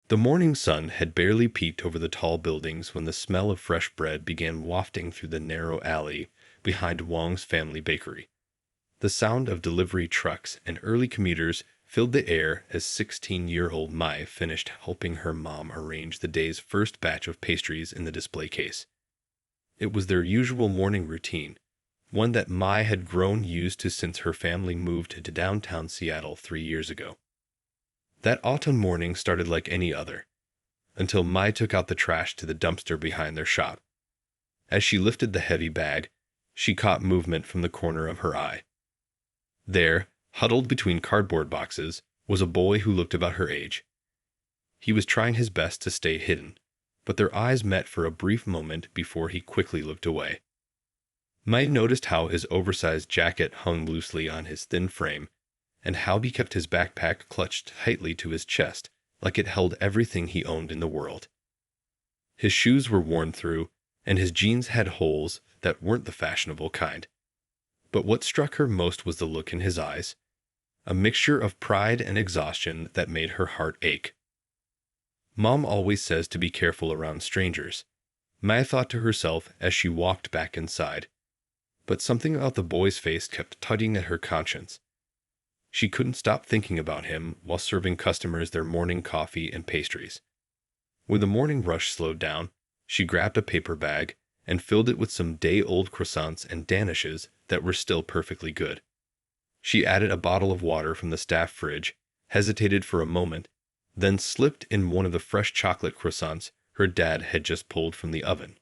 The morning sun had barely peeked over the tall buildings when the smell of fresh bread began wafting through the narrow alley behind Wong's family bakery. The sound of delivery trucks and early commuters filled the air as 16-year-old Mai finished helping her mom arrange the day's first batch of pastries in the display case. It was their usual morning routine, one that Mai had grown used to since her family moved to downtown Seattle 3 years ago. That autumn morning started like any other, until Mai took out the trash to the dumpster behind their shop. As she lifted the heavy bag, she caught movement from the corner of her eye. There, huddled between cardboard boxes, was a boy who looked about her age. He was trying his best to stay hidden, but their eyes met for a brief moment before he quickly looked away. Mai noticed how his oversized jacket hung loosely on his thin frame, and how he kept his backpack clutched tightly to his chest, like it held everything he owned in the world. His shoes were worn through, and his jeans had holes that weren't the fashionable kind. But what struck her most was the look in his eyes, a mixture of pride and exhaustion that made her heart ache. Mom always says to be careful around strangers, Mai thought to herself as she walked back inside. But something about the boy's face kept tugging at her conscience. She couldn't stop thinking about him while serving customers their morning coffee and pastries. When the morning rush slowed down, she grabbed a paper bag and filled it with some day-old croissants and danishes that were still perfectly good. She added a bottle of water from the staff fridge, hesitated for a moment, then slipped in one of the fresh chocolate croissants her dad had just pulled from the oven.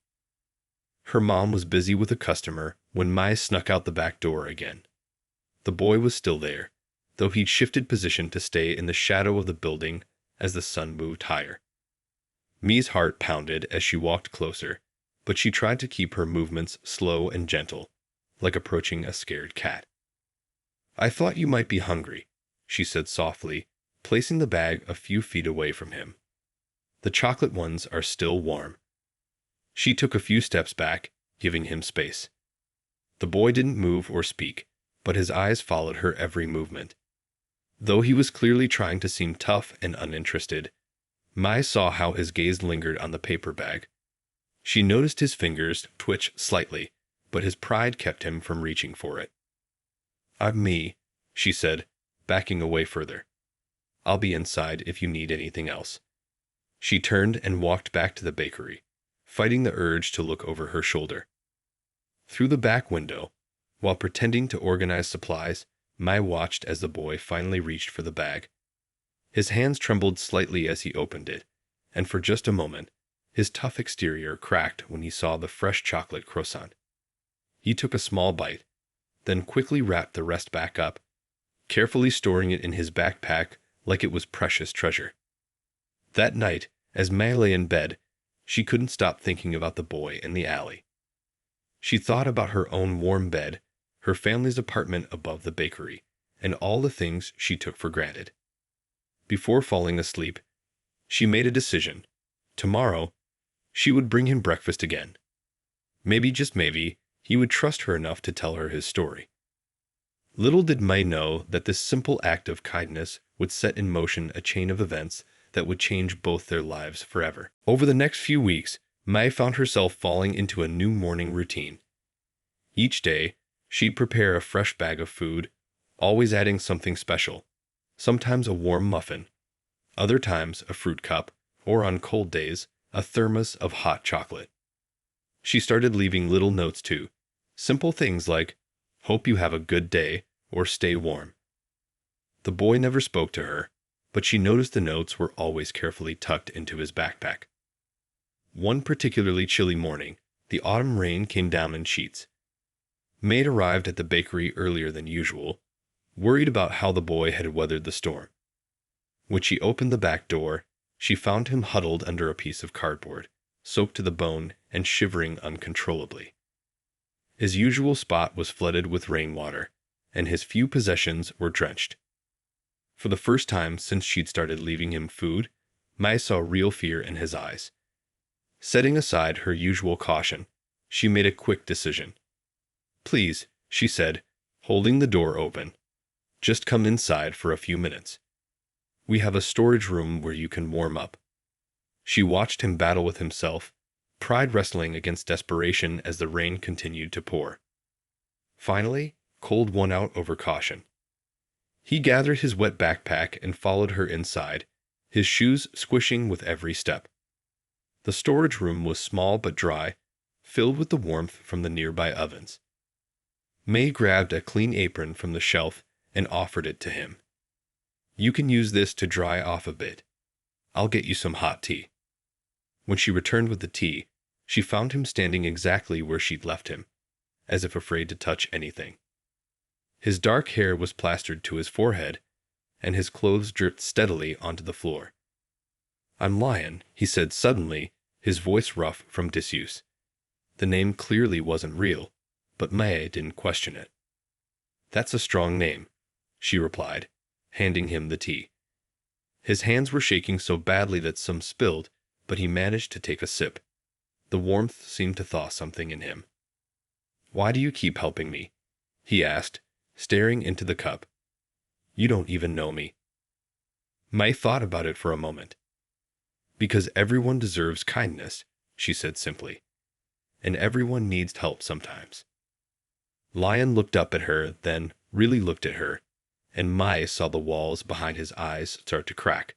Her mom was busy with a customer when Mai snuck out the back door again. The boy was still there, though he'd shifted position to stay in the shadow of the building as the sun moved higher. Mi's heart pounded as she walked closer, but she tried to keep her movements slow and gentle, like approaching a scared cat. "I thought you might be hungry," she said softly, placing the bag a few feet away from him. "The chocolate ones are still warm." She took a few steps back, giving him space. The boy didn't move or speak, but his eyes followed her every movement. Though he was clearly trying to seem tough and uninterested, Mai saw how his gaze lingered on the paper bag. She noticed his fingers twitch slightly, but his pride kept him from reaching for it. "I'm Mi," she said, backing away further. "I'll be inside if you need anything else." She turned and walked back to the bakery, fighting the urge to look over her shoulder. Through the back window, while pretending to organize supplies, Mai watched as the boy finally reached for the bag. His hands trembled slightly as he opened it, and for just a moment, his tough exterior cracked when he saw the fresh chocolate croissant. He took a small bite, then quickly wrapped the rest back up, carefully storing it in his backpack like it was precious treasure. That night, as Mai lay in bed, she couldn't stop thinking about the boy in the alley. She thought about her own warm bed, her family's apartment above the bakery, and all the things she took for granted. Before falling asleep, she made a decision. Tomorrow, she would bring him breakfast again. Maybe, just maybe, he would trust her enough to tell her his story. Little did Mai know that this simple act of kindness would set in motion a chain of events that would change both their lives forever. Over the next few weeks, Mai found herself falling into a new morning routine. Each day, she'd prepare a fresh bag of food, always adding something special, sometimes a warm muffin, other times a fruit cup, or on cold days, a thermos of hot chocolate. She started leaving little notes too, simple things like, "Hope you have a good day," or "Stay warm." The boy never spoke to her, but she noticed the notes were always carefully tucked into his backpack. One particularly chilly morning, the autumn rain came down in sheets. Mai arrived at the bakery earlier than usual, worried about how the boy had weathered the storm. When she opened the back door, she found him huddled under a piece of cardboard, soaked to the bone and shivering uncontrollably. His usual spot was flooded with rainwater, and his few possessions were drenched. For the first time since she'd started leaving him food, Mai saw real fear in his eyes. Setting aside her usual caution, she made a quick decision. "Please," she said, holding the door open. "Just come inside for a few minutes. We have a storage room where you can warm up. She watched him battle with himself, pride wrestling against desperation as the rain continued to pour. Finally, cold won out over caution. He gathered his wet backpack and followed her inside, his shoes squishing with every step. The storage room was small but dry, filled with the warmth from the nearby ovens. May grabbed a clean apron from the shelf and offered it to him. "You can use this to dry off a bit. I'll get you some hot tea." When she returned with the tea, she found him standing exactly where she'd left him, as if afraid to touch anything. His dark hair was plastered to his forehead, and his clothes dripped steadily onto the floor. "I'm Lyon," he said suddenly, his voice rough from disuse. The name clearly wasn't real, but May didn't question it. "That's a strong name," she replied, handing him the tea. His hands were shaking so badly that some spilled, but he managed to take a sip. The warmth seemed to thaw something in him. "Why do you keep helping me?" he asked, staring into the cup. "You don't even know me." May thought about it for a moment. "Because everyone deserves kindness," she said simply. "And everyone needs help sometimes." Lyon looked up at her, then really looked at her, and Mai saw the walls behind his eyes start to crack.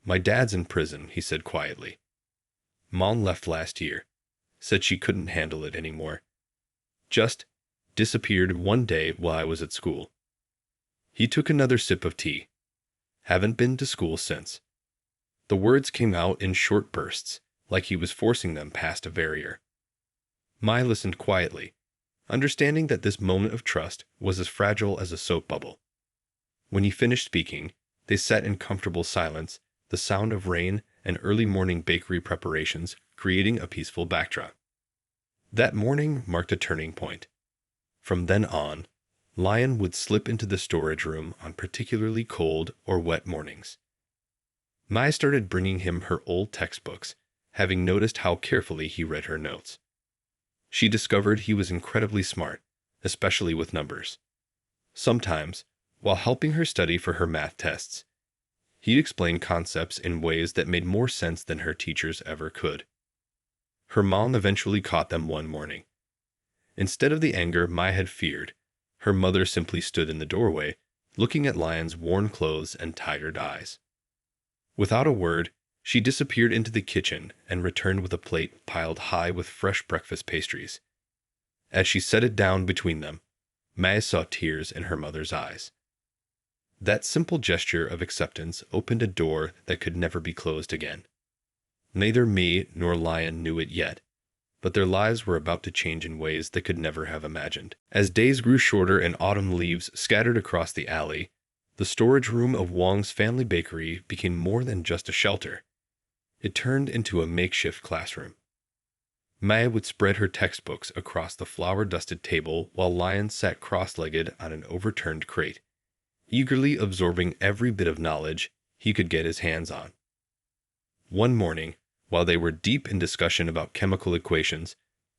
"My dad's in prison," he said quietly. "Mom left last year. Said she couldn't handle it anymore. Just disappeared one day while I was at school." He took another sip of tea. "Haven't been to school since." The words came out in short bursts, like he was forcing them past a barrier. Mai listened quietly, understanding that this moment of trust was as fragile as a soap bubble. When he finished speaking, they sat in comfortable silence, the sound of rain and early morning bakery preparations creating a peaceful backdrop. That morning marked a turning point. From then on, Lyon would slip into the storage room on particularly cold or wet mornings. Mai started bringing him her old textbooks, having noticed how carefully he read her notes. She discovered he was incredibly smart, especially with numbers. Sometimes, while helping her study for her math tests, he'd explain concepts in ways that made more sense than her teachers ever could. Her mom eventually caught them one morning. Instead of the anger Mai had feared, her mother simply stood in the doorway, looking at Lyon's worn clothes and tired eyes. Without a word, she disappeared into the kitchen and returned with a plate piled high with fresh breakfast pastries. As she set it down between them, Mai saw tears in her mother's eyes. That simple gesture of acceptance opened a door that could never be closed again. Neither Mai nor Lyon knew it yet, but their lives were about to change in ways they could never have imagined. As days grew shorter and autumn leaves scattered across the alley, the storage room of Wong's family bakery became more than just a shelter. It turned into a makeshift classroom. Mai would spread her textbooks across the flour-dusted table while Lyon sat cross-legged on an overturned crate, eagerly absorbing every bit of knowledge he could get his hands on. One morning, while they were deep in discussion about chemical equations,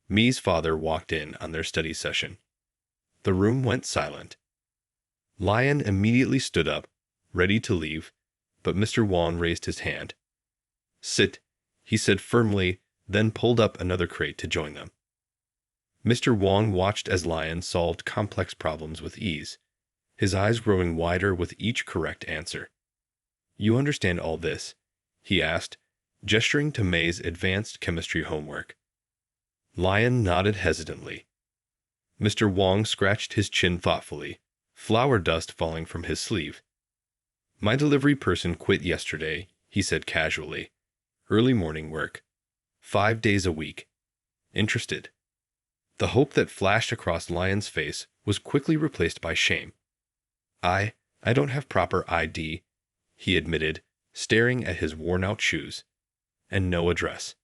Mei's father walked in on their study session. The room went silent. Lyon immediately stood up, ready to leave, but Mr. Wong raised his hand. "Sit," he said firmly, then pulled up another crate to join them. Mr. Wong watched as Lyon solved complex problems with ease, his eyes growing wider with each correct answer. "You understand all this?" he asked, gesturing to Mei's advanced chemistry homework. Lyon nodded hesitantly. Mr. Wong scratched his chin thoughtfully, flour dust falling from his sleeve. "My delivery person quit yesterday," he said casually. "Early morning work. 5 days a week. Interested?" The hope that flashed across Lyon's face was quickly replaced by shame. I don't have proper ID," he admitted, staring at his worn-out shoes. "And no address."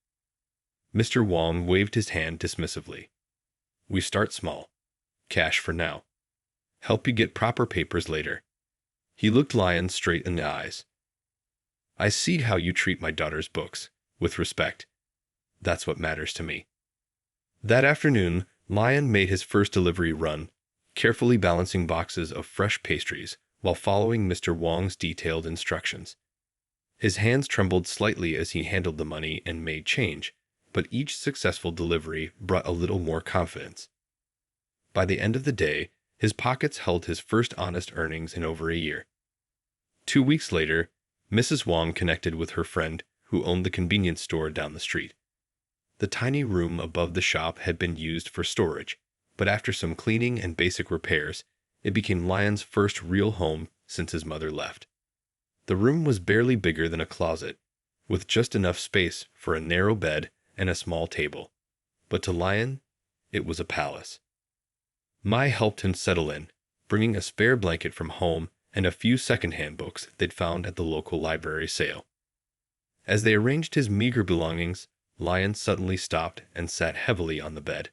Mr. Wong waved his hand dismissively. "We start small. Cash for now. Help you get proper papers later." He looked Lyon straight in the eyes. "I see how you treat my daughter's books, with respect. That's what matters to me." That afternoon, Lyon made his first delivery run, carefully balancing boxes of fresh pastries while following Mr. Wong's detailed instructions. His hands trembled slightly as he handled the money and made change, but each successful delivery brought a little more confidence. By the end of the day, his pockets held his first honest earnings in over a year. 2 weeks later, Mrs. Wang connected with her friend who owned the convenience store down the street. The tiny room above the shop had been used for storage, but after some cleaning and basic repairs, it became Lion's first real home since his mother left. The room was barely bigger than a closet, with just enough space for a narrow bed and a small table. But to Lion, it was a palace. Mai helped him settle in, bringing a spare blanket from home and a few second-hand books they'd found at the local library sale. As they arranged his meager belongings, Lion suddenly stopped and sat heavily on the bed.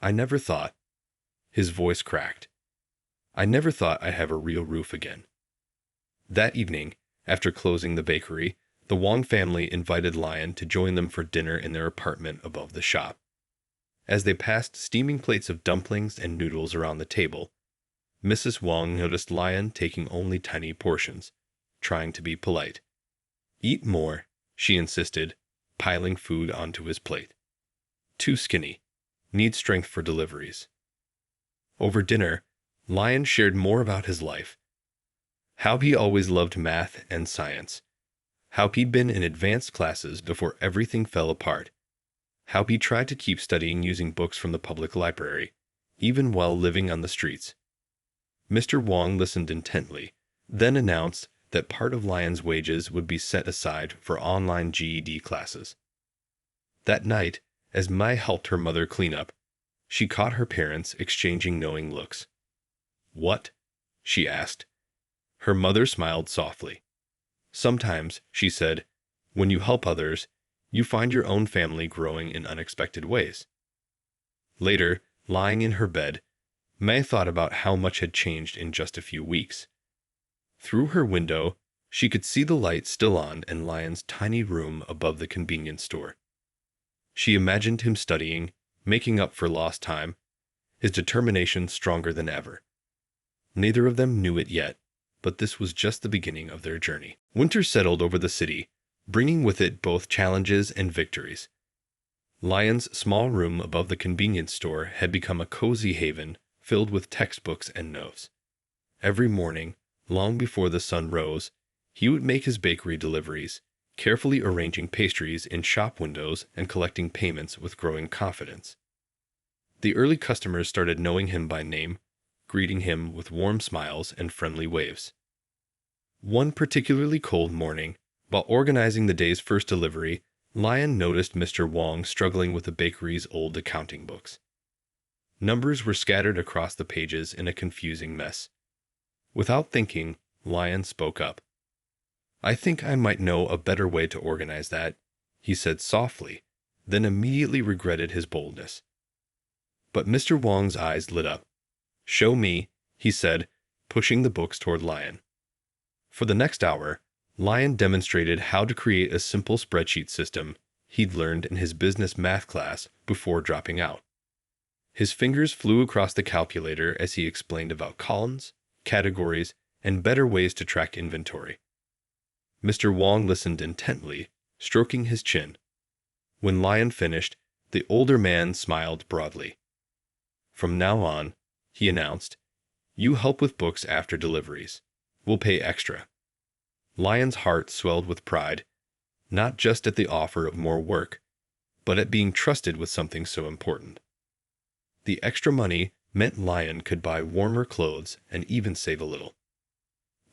"I never thought," his voice cracked, "I never thought I'd have a real roof again." That evening, after closing the bakery, the Wang family invited Lion to join them for dinner in their apartment above the shop. As they passed steaming plates of dumplings and noodles around the table, Mrs. Wang noticed Lion taking only tiny portions, trying to be polite. "Eat more," she insisted, piling food onto his plate. "Too skinny. Need strength for deliveries." Over dinner, Lion shared more about his life. How he always loved math and science. How he'd been in advanced classes before everything fell apart. How he tried to keep studying using books from the public library, even while living on the streets. Mr. Wang listened intently, then announced that part of Lion's wages would be set aside for online GED classes. That night, as Mai helped her mother clean up, she caught her parents exchanging knowing looks. "What?" she asked. Her mother smiled softly. "Sometimes," she said, "when you help others, you find your own family growing in unexpected ways." Later, lying in her bed, Mai thought about how much had changed in just a few weeks. Through her window, she could see the light still on in Lion's tiny room above the convenience store. She imagined him studying, making up for lost time, his determination stronger than ever. Neither of them knew it yet, but this was just the beginning of their journey. Winter settled over the city, bringing with it both challenges and victories. Lion's small room above the convenience store had become a cozy haven filled with textbooks and notes. Every morning, long before the sun rose, he would make his bakery deliveries, carefully arranging pastries in shop windows and collecting payments with growing confidence. The early customers started knowing him by name, greeting him with warm smiles and friendly waves. One particularly cold morning, while organizing the day's first delivery, Lion noticed Mr. Wang struggling with the bakery's old accounting books. Numbers were scattered across the pages in a confusing mess. Without thinking, Lion spoke up. "I think I might know a better way to organize that," he said softly, then immediately regretted his boldness. But Mr. Wang's eyes lit up. "Show me," he said, pushing the books toward Lion. For the next hour, Lion demonstrated how to create a simple spreadsheet system he'd learned in his business math class before dropping out. His fingers flew across the calculator as he explained about columns, categories, and better ways to track inventory. Mr. Wang listened intently, stroking his chin. When Lion finished, the older man smiled broadly. "From now on," he announced, "you help with books after deliveries. We'll pay extra." Lion's heart swelled with pride, not just at the offer of more work, but at being trusted with something so important. The extra money meant Lion could buy warmer clothes and even save a little.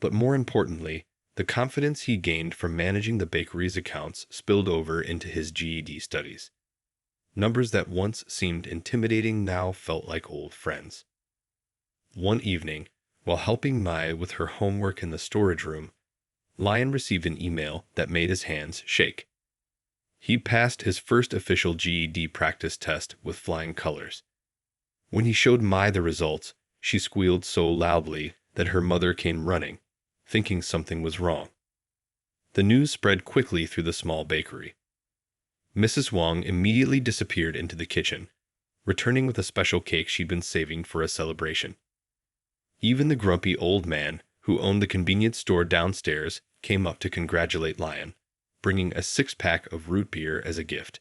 But more importantly, the confidence he gained from managing the bakery's accounts spilled over into his GED studies. Numbers that once seemed intimidating now felt like old friends. One evening, while helping Mai with her homework in the storage room, Lion received an email that made his hands shake. He passed his first official GED practice test with flying colors. When he showed Mai the results, she squealed so loudly that her mother came running, thinking something was wrong. The news spread quickly through the small bakery. Mrs. Wang immediately disappeared into the kitchen, returning with a special cake she'd been saving for a celebration. Even the grumpy old man who owned the convenience store downstairs came up to congratulate Lion, bringing a six-pack of root beer as a gift.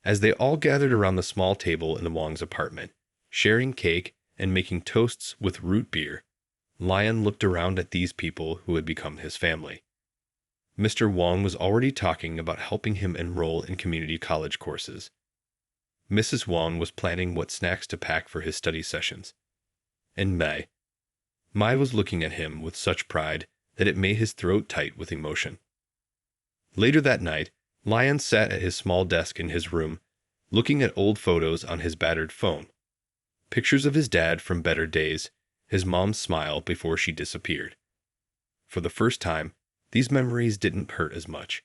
As they all gathered around the small table in Wong's apartment, sharing cake and making toasts with root beer, Lion looked around at these people who had become his family. Mr. Wong was already talking about helping him enroll in community college courses. Mrs. Wong was planning what snacks to pack for his study sessions. And Mai was looking at him with such pride that it made his throat tight with emotion. Later that night, Lion sat at his small desk in his room, looking at old photos on his battered phone. Pictures of his dad from better days, his mom's smile before she disappeared. For the first time, these memories didn't hurt as much.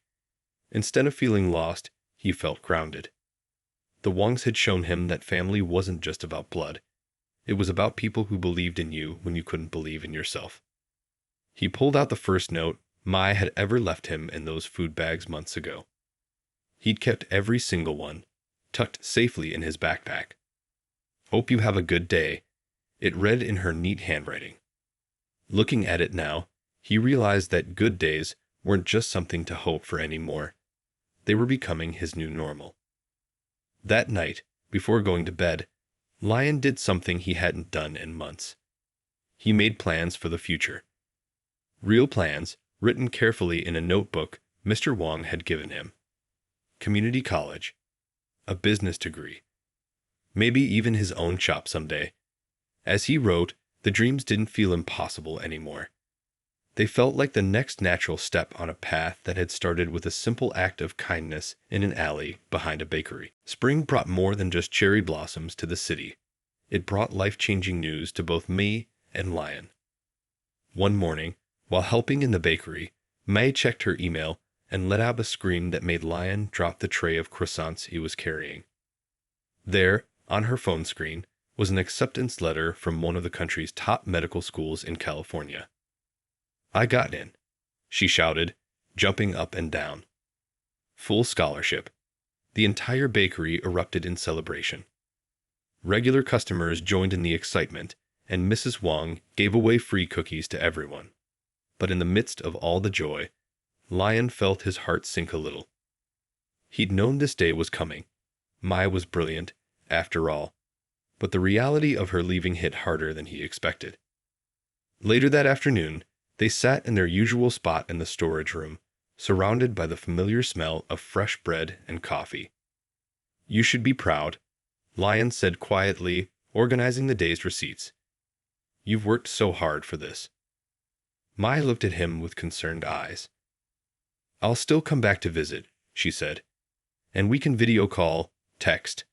Instead of feeling lost, he felt grounded. The Wongs had shown him that family wasn't just about blood. It was about people who believed in you when you couldn't believe in yourself. He pulled out the first note Mai had ever left him in those food bags months ago. He'd kept every single one, tucked safely in his backpack. "Hope you have a good day," it read in her neat handwriting. Looking at it now, he realized that good days weren't just something to hope for anymore. They were becoming his new normal. That night, before going to bed, Lion did something he hadn't done in months. He made plans for the future. Real plans, written carefully in a notebook Mr. Wong had given him. Community college. A business degree. Maybe even his own shop someday. As he wrote, the dreams didn't feel impossible anymore. They felt like the next natural step on a path that had started with a simple act of kindness in an alley behind a bakery. Spring brought more than just cherry blossoms to the city. It brought life-changing news to both me and Lion. One morning, while helping in the bakery, Mai checked her email and let out a scream that made Lion drop the tray of croissants he was carrying. There, on her phone screen, was an acceptance letter from one of the country's top medical schools in California. "I got in," she shouted, jumping up and down. Full scholarship. The entire bakery erupted in celebration. Regular customers joined in the excitement, and Mrs. Wong gave away free cookies to everyone. But in the midst of all the joy, Lion felt his heart sink a little. He'd known this day was coming. Mai was brilliant, after all, but the reality of her leaving hit harder than he expected. Later that afternoon, they sat in their usual spot in the storage room, surrounded by the familiar smell of fresh bread and coffee. "You should be proud," Lion said quietly, organizing the day's receipts. "You've worked so hard for this." Mai looked at him with concerned eyes. "I'll still come back to visit," she said. "And we can video call, text."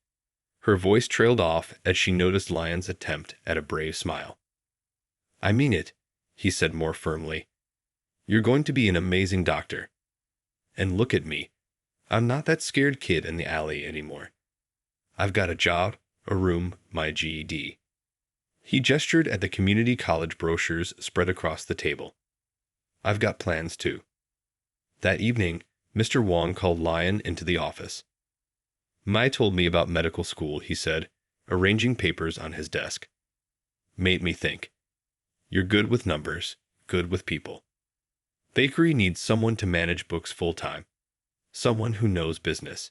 Her voice trailed off as she noticed Lion's attempt at a brave smile. "I mean it," he said more firmly. "You're going to be an amazing doctor. And look at me. I'm not that scared kid in the alley anymore. I've got a job, a room, my GED." He gestured at the community college brochures spread across the table. "I've got plans too." That evening, Mr. Wong called Lion into the office. "Mai told me about medical school," he said, arranging papers on his desk. "Made me think. You're good with numbers, good with people. Bakery needs someone to manage books full-time. Someone who knows business."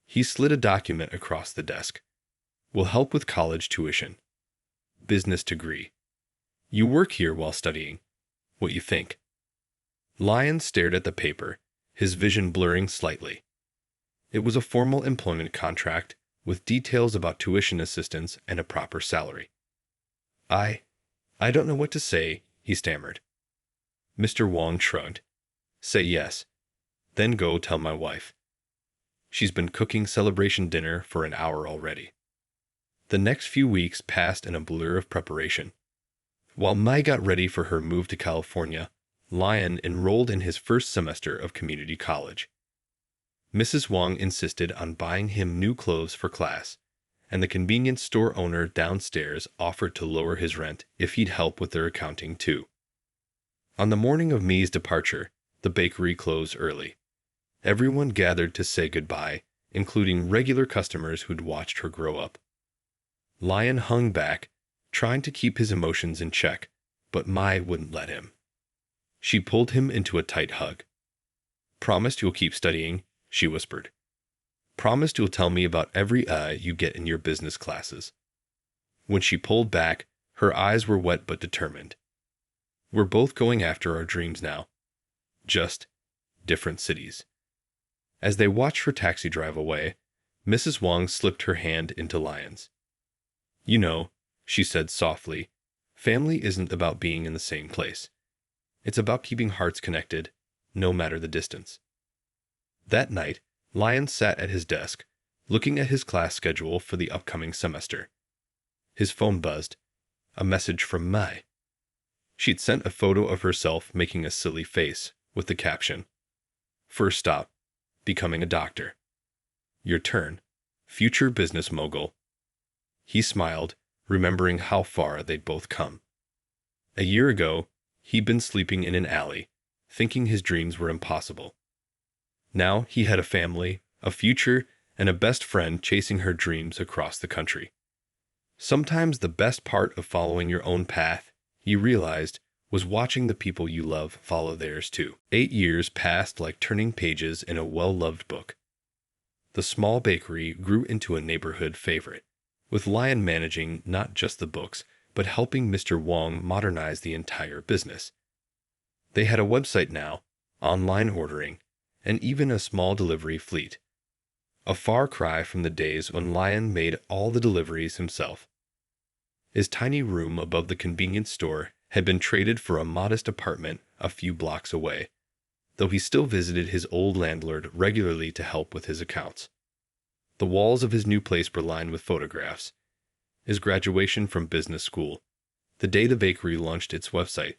He slid a document across the desk. "Will help with college tuition. Business degree. You work here while studying. What you think?" Lion stared at the paper, his vision blurring slightly. It was a formal employment contract with details about tuition assistance and a proper salary. I don't know what to say," he stammered. Mr. Wong shrugged. "Say yes. Then go tell my wife. She's been cooking celebration dinner for an hour already." The next few weeks passed in a blur of preparation. While Mai got ready for her move to California, Lion enrolled in his first semester of community college. Mrs. Wong insisted on buying him new clothes for class, and the convenience store owner downstairs offered to lower his rent if he'd help with their accounting too. On the morning of Mi's departure, the bakery closed early. Everyone gathered to say goodbye, including regular customers who'd watched her grow up. Lion hung back, trying to keep his emotions in check, but Mai wouldn't let him. She pulled him into a tight hug. "Promised you'll keep studying," she whispered. "Promised you'll tell me about every you get in your business classes." When she pulled back, her eyes were wet but determined. "We're both going after our dreams now. Just different cities." As they watched her taxi drive away, Mrs. Wang slipped her hand into Lion's. "You know," she said softly, "family isn't about being in the same place. It's about keeping hearts connected, no matter the distance." That night, Lion sat at his desk, looking at his class schedule for the upcoming semester. His phone buzzed. A message from Mai. She'd sent a photo of herself making a silly face, with the caption, "First stop, becoming a doctor. Your turn, future business mogul." He smiled, remembering how far they'd both come. A year ago, he'd been sleeping in an alley, thinking his dreams were impossible. Now he had a family, a future, and a best friend chasing her dreams across the country. Sometimes the best part of following your own path, he realized, was watching the people you love follow theirs too. 8 years passed like turning pages in a well-loved book. The small bakery grew into a neighborhood favorite, with Lion managing not just the books, but helping Mr. Wang modernize the entire business. They had a website now, online ordering, and even a small delivery fleet. A far cry from the days when Lion made all the deliveries himself. His tiny room above the convenience store had been traded for a modest apartment a few blocks away, though he still visited his old landlord regularly to help with his accounts. The walls of his new place were lined with photographs. His graduation from business school, the day the bakery launched its website,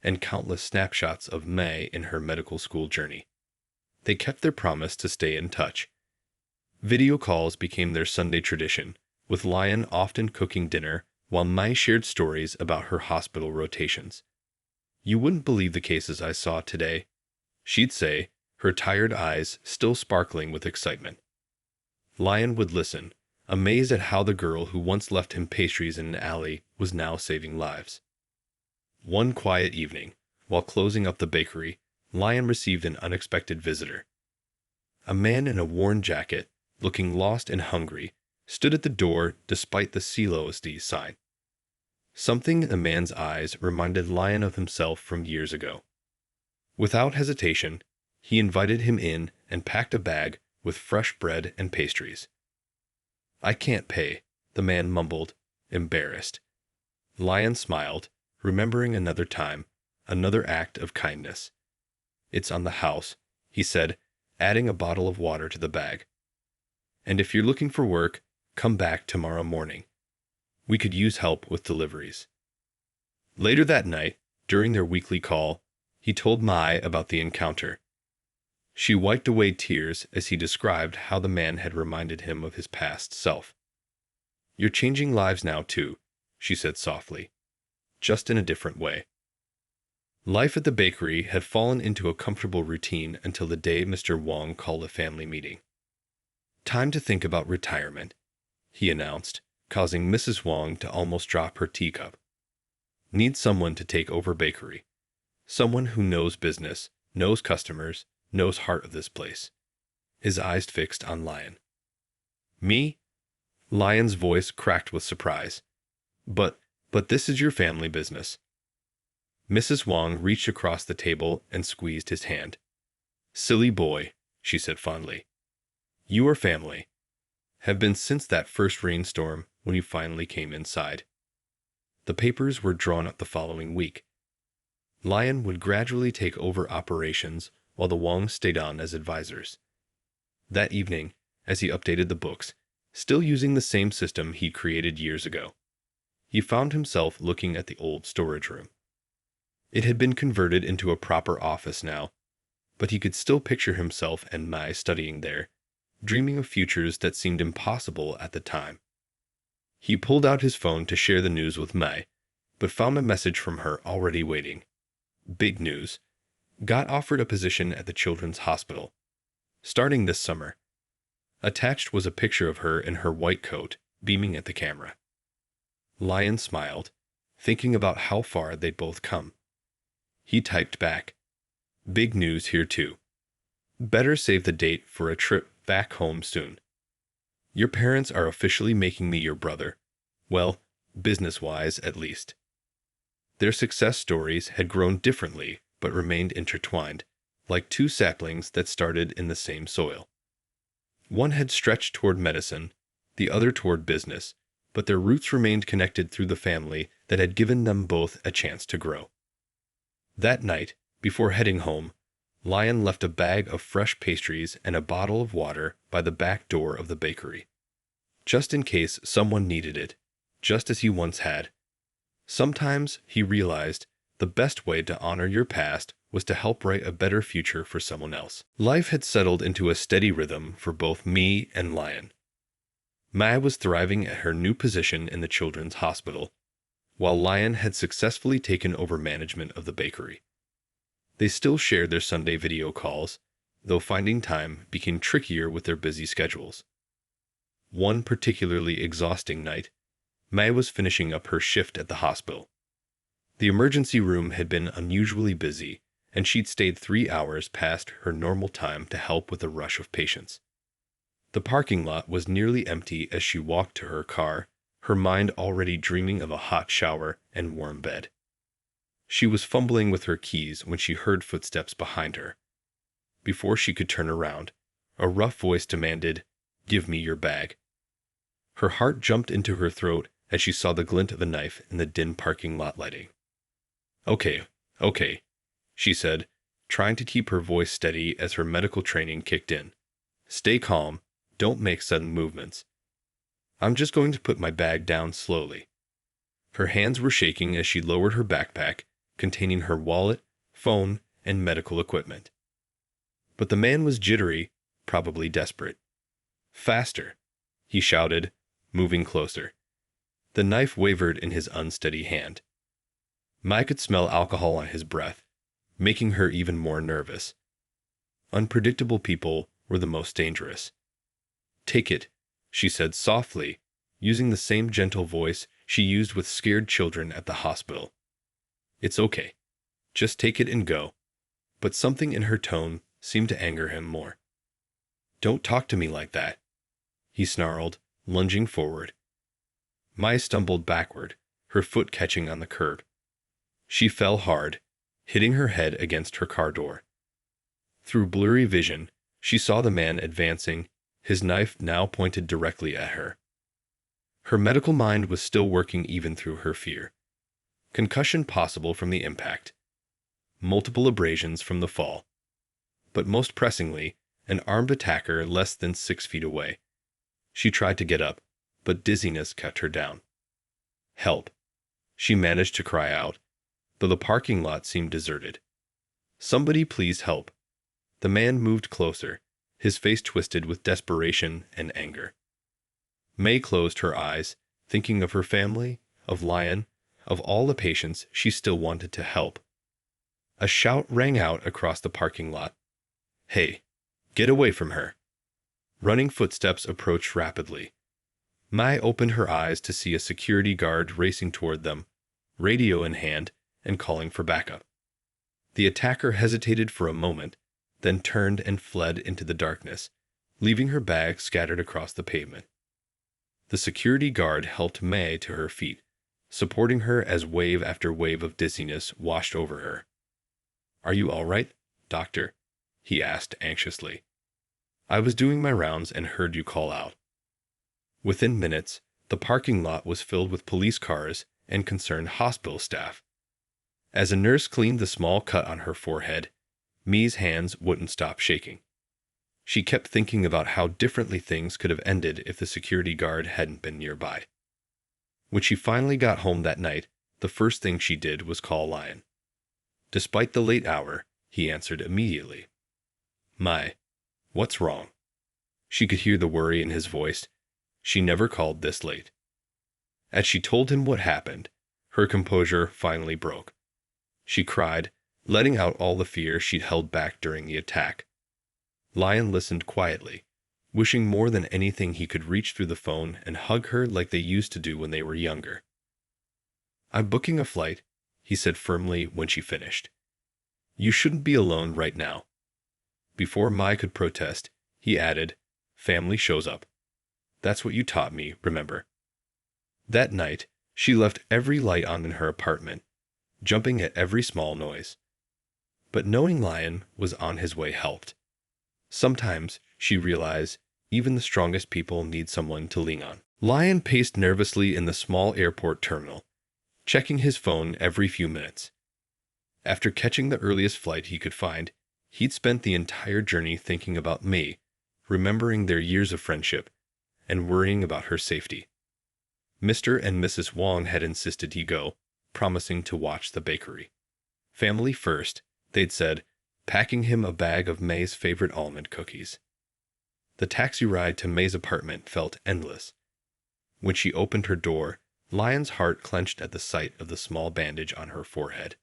and countless snapshots of May in her medical school journey. They kept their promise to stay in touch. Video calls became their Sunday tradition, with Lion often cooking dinner while Mai shared stories about her hospital rotations. "You wouldn't believe the cases I saw today," she'd say, her tired eyes still sparkling with excitement. Lion would listen, amazed at how the girl who once left him pastries in an alley was now saving lives. One quiet evening, while closing up the bakery, Lion received an unexpected visitor. A man in a worn jacket, looking lost and hungry, stood at the door despite the CLOSD sign. Something in the man's eyes reminded Lion of himself from years ago. Without hesitation, he invited him in and packed a bag with fresh bread and pastries. "I can't pay," the man mumbled, embarrassed. Lion smiled, remembering another time, another act of kindness. "It's on the house," he said, adding a bottle of water to the bag. "And if you're looking for work, come back tomorrow morning. We could use help with deliveries." Later that night, during their weekly call, he told Mai about the encounter. She wiped away tears as he described how the man had reminded him of his past self. "You're changing lives now, too," she said softly, "just in a different way." Life at the bakery had fallen into a comfortable routine until the day Mr. Wang called a family meeting. "Time to think about retirement," he announced, causing Mrs. Wang to almost drop her teacup. "Need someone to take over bakery. Someone who knows business, knows customers, knows heart of this place." His eyes fixed on Lion. "Me?" Lion's voice cracked with surprise. But this is your family business." Mrs. Wang reached across the table and squeezed his hand. "Silly boy," she said fondly. "You are family. Have been since that first rainstorm when you finally came inside." The papers were drawn up the following week. Lion would gradually take over operations while the Wangs stayed on as advisors. That evening, as he updated the books, still using the same system he'd created years ago, he found himself looking at the old storage room. It had been converted into a proper office now, but he could still picture himself and Mai studying there, dreaming of futures that seemed impossible at the time. He pulled out his phone to share the news with Mai, but found a message from her already waiting. Big news. Got offered a position at the Children's Hospital, starting this summer. Attached was a picture of her in her white coat, beaming at the camera. Lion smiled, thinking about how far they'd both come. He typed back. Big news here too. Better save the date for a trip back home soon. Your parents are officially making me your brother. Well, business-wise at least. Their success stories had grown differently but remained intertwined, like two saplings that started in the same soil. One had stretched toward medicine, the other toward business, but their roots remained connected through the family that had given them both a chance to grow. That night, before heading home, Lion left a bag of fresh pastries and a bottle of water by the back door of the bakery. Just in case someone needed it, just as he once had. Sometimes, he realized, the best way to honor your past was to help write a better future for someone else. Life had settled into a steady rhythm for both Mai and Lion. Mai was thriving at her new position in the children's hospital, while Lion had successfully taken over management of the bakery. They still shared their Sunday video calls, though finding time became trickier with their busy schedules. One particularly exhausting night, Mai was finishing up her shift at the hospital. The emergency room had been unusually busy, and she'd stayed 3 hours past her normal time to help with a rush of patients. The parking lot was nearly empty as she walked to her car, her mind already dreaming of a hot shower and warm bed. She was fumbling with her keys when she heard footsteps behind her. Before she could turn around, a rough voice demanded, "Give me your bag." Her heart jumped into her throat as she saw the glint of a knife in the dim parking lot lighting. Okay, she said, trying to keep her voice steady as her medical training kicked in. Stay calm, don't make sudden movements. I'm just going to put my bag down slowly. Her hands were shaking as she lowered her backpack, containing her wallet, phone, and medical equipment. But the man was jittery, probably desperate. Faster, he shouted, moving closer. The knife wavered in his unsteady hand. Mai could smell alcohol on his breath, making her even more nervous. Unpredictable people were the most dangerous. Take it, she said softly, using the same gentle voice she used with scared children at the hospital. It's okay. Just take it and go. But something in her tone seemed to anger him more. Don't talk to me like that, he snarled, lunging forward. Mai stumbled backward, her foot catching on the curb. She fell hard, hitting her head against her car door. Through blurry vision, she saw the man advancing, his knife now pointed directly at her. Her medical mind was still working even through her fear. Concussion possible from the impact. Multiple abrasions from the fall. But most pressingly, an armed attacker less than 6 feet away. She tried to get up, but dizziness kept her down. Help! She managed to cry out, though the parking lot seemed deserted. Somebody please help. The man moved closer, his face twisted with desperation and anger. Mai closed her eyes, thinking of her family, of Lion, of all the patients she still wanted to help. A shout rang out across the parking lot. Hey, get away from her. Running footsteps approached rapidly. Mai opened her eyes to see a security guard racing toward them, radio in hand, and calling for backup. The attacker hesitated for a moment, then turned and fled into the darkness, leaving her bag scattered across the pavement. The security guard helped Mai to her feet, supporting her as wave after wave of dizziness washed over her. Are you all right, doctor? He asked anxiously. I was doing my rounds and heard you call out. Within minutes, the parking lot was filled with police cars and concerned hospital staff. As a nurse cleaned the small cut on her forehead, Mai's hands wouldn't stop shaking. She kept thinking about how differently things could have ended if the security guard hadn't been nearby. When she finally got home that night, the first thing she did was call Lion. Despite the late hour, he answered immediately. Mai, what's wrong? She could hear the worry in his voice. She never called this late. As she told him what happened, her composure finally broke. She cried, letting out all the fear she'd held back during the attack. Lion listened quietly, wishing more than anything he could reach through the phone and hug her like they used to do when they were younger. I'm booking a flight, he said firmly when she finished. You shouldn't be alone right now." Before Mai could protest, he added, "Family shows up. That's what you taught me, remember?" That night, she left every light on in her apartment, jumping at every small noise. But knowing Lion was on his way helped. Sometimes, she realized, even the strongest people need someone to lean on. Lion paced nervously in the small airport terminal, checking his phone every few minutes. After catching the earliest flight he could find, he'd spent the entire journey thinking about Mei, remembering their years of friendship, and worrying about her safety. Mr. and Mrs. Wong had insisted he go, promising to watch the bakery. Family first, they'd said, packing him a bag of Mei's favorite almond cookies. The taxi ride to Mei's apartment felt endless. When she opened her door, Lion's heart clenched at the sight of the small bandage on her forehead.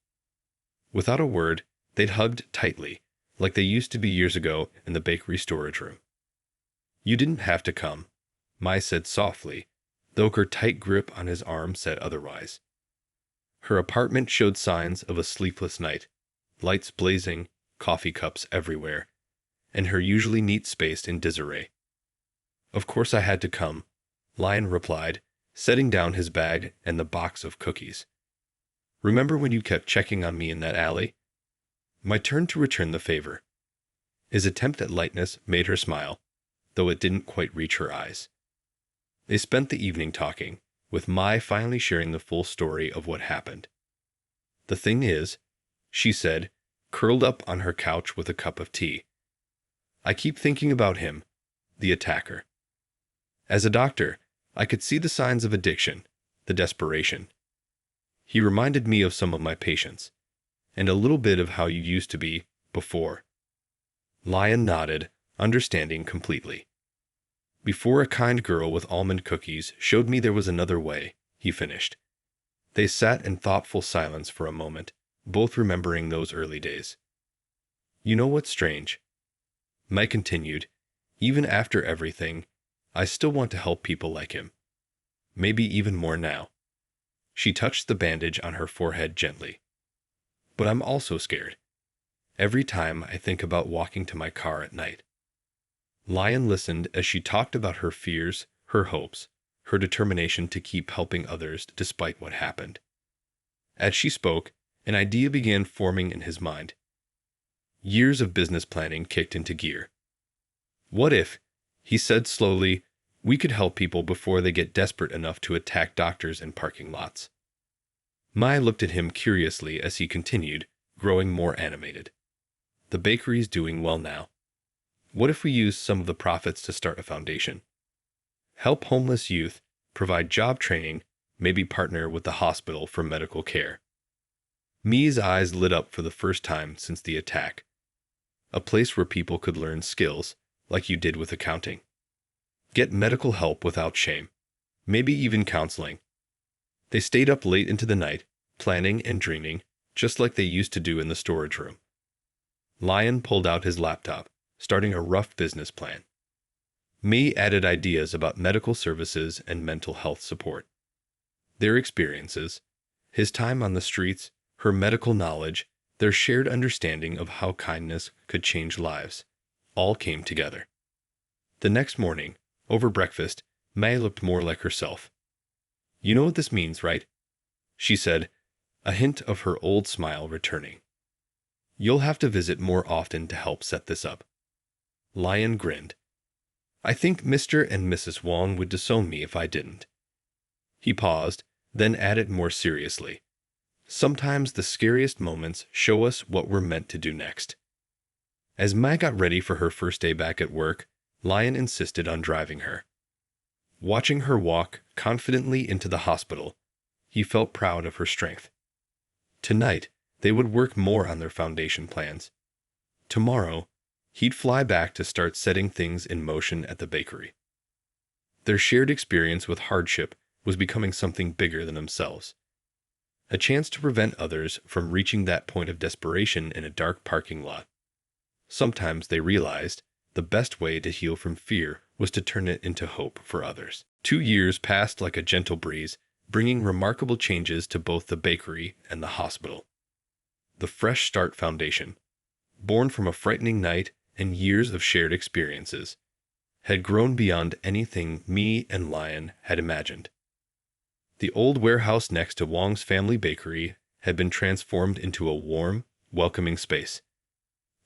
Without a word, they'd hugged tightly, like they used to be years ago in the bakery storage room. "You didn't have to come," Mai said softly, though her tight grip on his arm said otherwise. Her apartment showed signs of a sleepless night, lights blazing, coffee cups everywhere, and her usually neat space in disarray. "Of course I had to come," Lion replied, setting down his bag and the box of cookies. "Remember when you kept checking on me in that alley?" Mai turned to return the favor. His attempt at lightness made her smile, though it didn't quite reach her eyes. They spent the evening talking, with Mai finally sharing the full story of what happened. "The thing is," she said, curled up on her couch with a cup of tea, "I keep thinking about him, the attacker. As a doctor, I could see the signs of addiction, the desperation. He reminded me of some of my patients, and a little bit of how you used to be before." Lion nodded, understanding completely. "Before a kind girl with almond cookies showed me there was another way," he finished. They sat in thoughtful silence for a moment, both remembering those early days. "You know what's strange?" Mai continued, "Even after everything, I still want to help people like him. Maybe even more now." She touched the bandage on her forehead gently. "But I'm also scared. Every time I think about walking to my car at night." Lion listened as she talked about her fears, her hopes, her determination to keep helping others despite what happened. As she spoke, an idea began forming in his mind. Years of business planning kicked into gear. "What if," he said slowly, "we could help people before they get desperate enough to attack doctors in parking lots?" Mai looked at him curiously as he continued, growing more animated. "The bakery's doing well now. What if we use some of the profits to start a foundation? Help homeless youth, provide job training, maybe partner with the hospital for medical care." Mi's eyes lit up for the first time since the attack. A place where people could learn skills, like you did with accounting. Get medical help without shame. Maybe even counseling. They stayed up late into the night, planning and dreaming, just like they used to do in the storage room. Lion pulled out his laptop, starting a rough business plan. Mi added ideas about medical services and mental health support. Their experiences, his time on the streets, her medical knowledge, their shared understanding of how kindness could change lives, all came together. The next morning, over breakfast, Mai looked more like herself. "You know what this means, right?" she said, a hint of her old smile returning. "You'll have to visit more often to help set this up." Lion grinned. "I think Mr. and Mrs. Wong would disown me if I didn't." He paused, then added more seriously, "Sometimes the scariest moments show us what we're meant to do next." As Mai got ready for her first day back at work, Lion insisted on driving her. Watching her walk confidently into the hospital, he felt proud of her strength. Tonight, they would work more on their foundation plans. Tomorrow, he'd fly back to start setting things in motion at the bakery. Their shared experience with hardship was becoming something bigger than themselves. A chance to prevent others from reaching that point of desperation in a dark parking lot. Sometimes they realized the best way to heal from fear was to turn it into hope for others. 2 years passed like a gentle breeze, bringing remarkable changes to both the bakery and the hospital. the Fresh Start Foundation, born from a frightening night and years of shared experiences, had grown beyond anything me and Lion had imagined. The old warehouse next to Wong's Family Bakery had been transformed into a warm, welcoming space.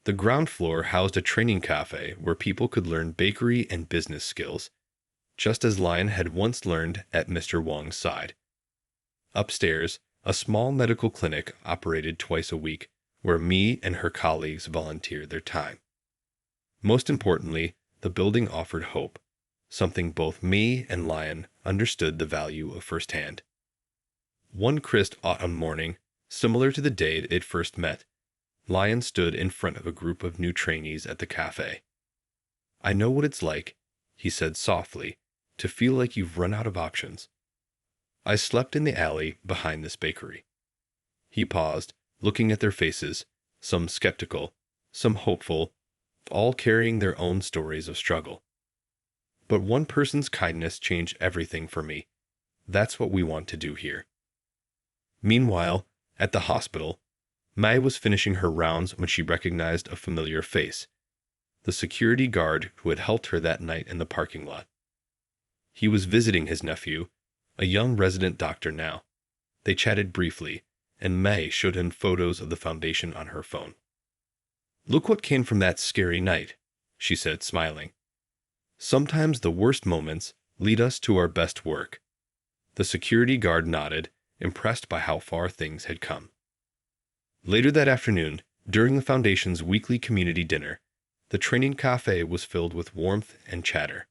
The ground floor housed a training cafe where people could learn bakery and business skills, just as Lion had once learned at Mr. Wong's side. Upstairs, a small medical clinic operated twice a week, where me and her colleagues volunteered their time. Most importantly, the building offered hope, something both me and Lion understood the value of firsthand. One crisp autumn morning, similar to the day it first met, Lion stood in front of a group of new trainees at the cafe. "I know what it's like," he said softly, "to feel like you've run out of options. I slept in the alley behind this bakery." He paused, looking at their faces, some skeptical, some hopeful, all carrying their own stories of struggle. "But one person's kindness changed everything for me. That's what we want to do here." Meanwhile, at the hospital, Mai was finishing her rounds when she recognized a familiar face, the security guard who had helped her that night in the parking lot. He was visiting his nephew, a young resident doctor now. They chatted briefly, and Mai showed him photos of the foundation on her phone. "Look what came from that scary night," she said, smiling. "Sometimes the worst moments lead us to our best work." The security guard nodded, impressed by how far things had come. Later that afternoon, during the Foundation's weekly community dinner, the training cafe was filled with warmth and chatter.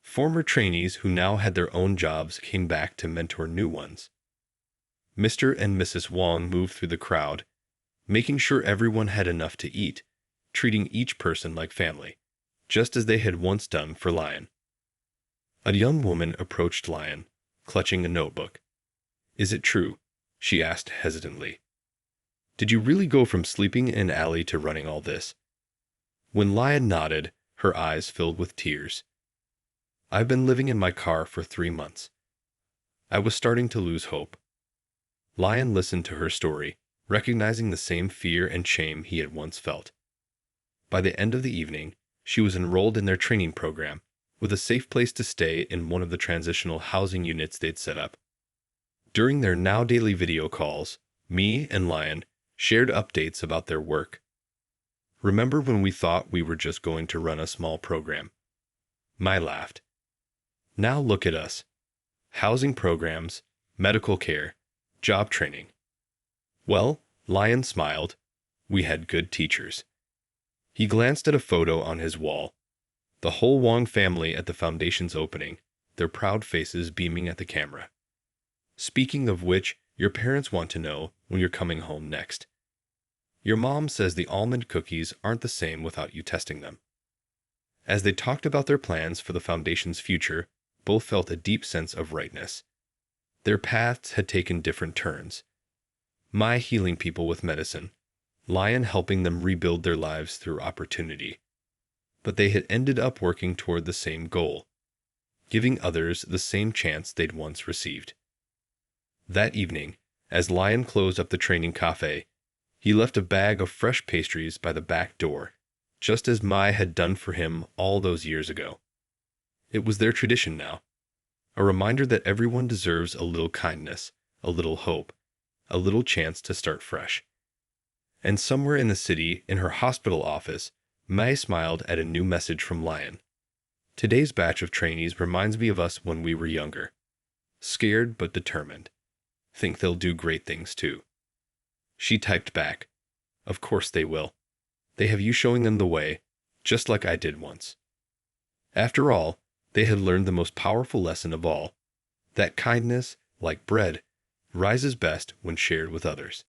Former trainees who now had their own jobs came back to mentor new ones. Mr. and Mrs. Wong moved through the crowd, making sure everyone had enough to eat, treating each person like family, just as they had once done for Lion. A young woman approached Lion, clutching a notebook. "Is it true?" she asked hesitantly. "Did you really go from sleeping in an alley to running all this?" When Lion nodded, her eyes filled with tears. "I've been living in my car for 3 months. I was starting to lose hope." Lion listened to her story, recognizing the same fear and shame he had once felt. By the end of the evening, she was enrolled in their training program, with a safe place to stay in one of the transitional housing units they'd set up. During their now daily video calls, me and Lion shared updates about their work. "Remember when we thought we were just going to run a small program?" Mai laughed. "Now look at us. Housing programs, medical care, job training." "Well," Lion smiled, "we had good teachers." He glanced at a photo on his wall. The whole Wong family at the Foundation's opening, their proud faces beaming at the camera. "Speaking of which, your parents want to know when you're coming home next. Your mom says the almond cookies aren't the same without you testing them." As they talked about their plans for the Foundation's future, both felt a deep sense of rightness. Their paths had taken different turns. Mai healing people with medicine, Lion helping them rebuild their lives through opportunity. But they had ended up working toward the same goal, giving others the same chance they'd once received. That evening, as Lion closed up the training cafe, he left a bag of fresh pastries by the back door, just as Mai had done for him all those years ago. It was their tradition now, a reminder that everyone deserves a little kindness, a little hope, a little chance to start fresh. And somewhere in the city, in her hospital office, Mai smiled at a new message from Lion. "Today's batch of trainees reminds me of us when we were younger. Scared but determined. Think they'll do great things too." She typed back, "Of course they will. They have you showing them the way, just like I did once." After all, they had learned the most powerful lesson of all, that kindness, like bread, rises best when shared with others.